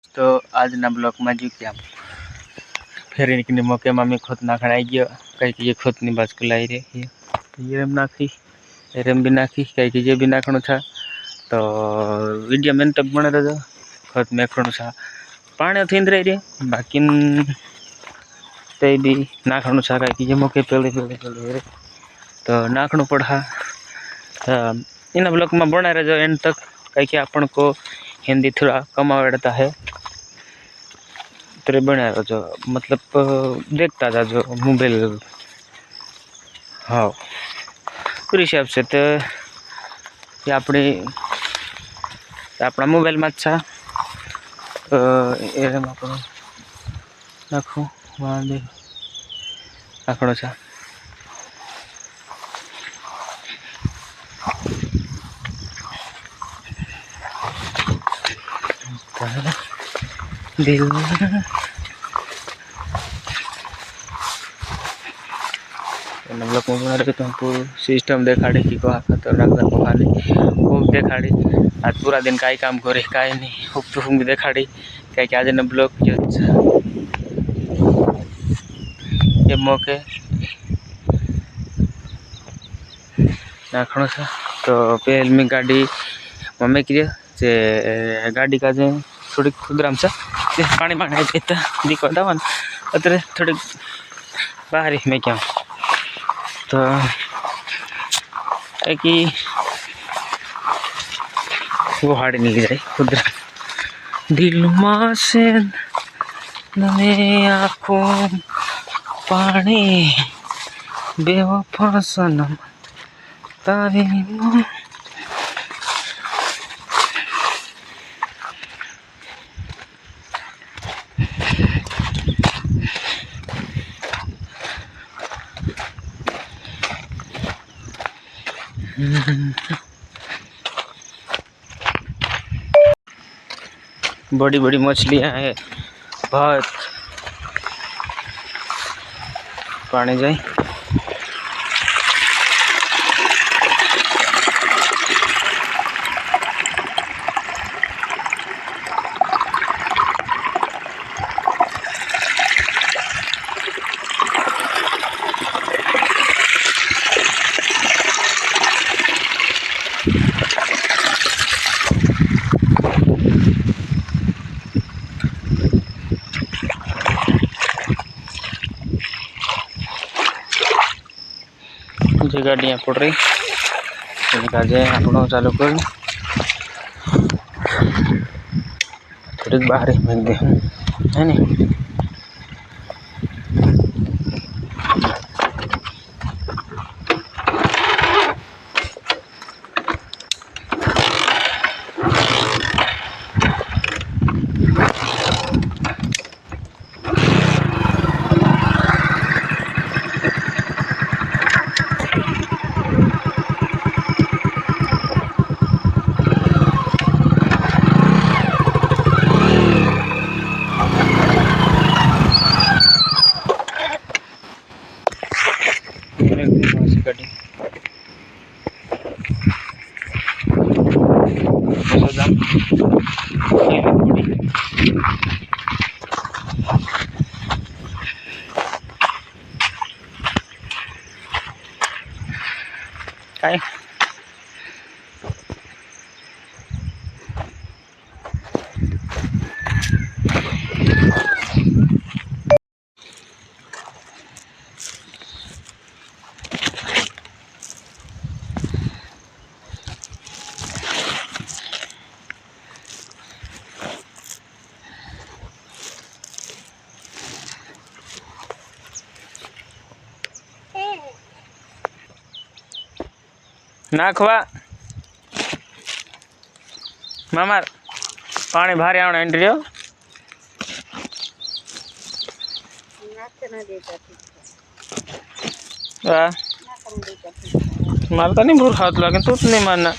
तो आज ना ब्लॉक में जो क्या फिर इनके मौके मम्मी खुद ना खड़ाई गया कहीं की खुद नहीं बाज को लाई रही ये नाखी रेम भी नाखी कहीं की ये भी नाखणु था तो वीडियो मैंने तक बने रहो खुद में खणु था पानी थी रही बाकी ते भी नाखणु था कहीं की ये मौके पहले पहले पहले तो नाखणु पड़ा इन ब्लॉक में बना रहो एंड तक कहीं कि अपन को हिंदी थोड़ा कम आवड़ता है तेरे बना जो मतलब देखता था जो मोबाइल हाँ पूरी हिसाब से तो ये अपना मोबाइल में अच्छा नाखो वहाँ दे नाखणो छा दिल हम लोग बना रहे तो हमको सिस्टम देखाड़ी कि कहा खतरनाक कहानी खूब देखाड़ी आज पूरा दिन का ही काम करे का ही नहीं खूब तो भी देखाड़ी क्या आज न ब्लॉक जो ये मौके नाखणो था तो पहल में गाड़ी मम्मी की गाड़ी का जे थोड़ी खुदराम सा पानी पानी देता दिखो दावन अतरे थोड़ी बाहर में क्या तो कि वो हाड़ी नहीं जाए खुदरा दिल में से नमे आँखों पानी बेवफा सनम तारे बड़ी बड़ी मछलियां हैं बहुत पानी जाए जो गाड़ियाँ पड़ रही आप चालू कर थोड़ी बाहर ही फेंक दे है नहीं काय नाखवा मामा पानी भारे आना एंट्री हो मारता नहीं बुर खात लगे तू नहीं मानना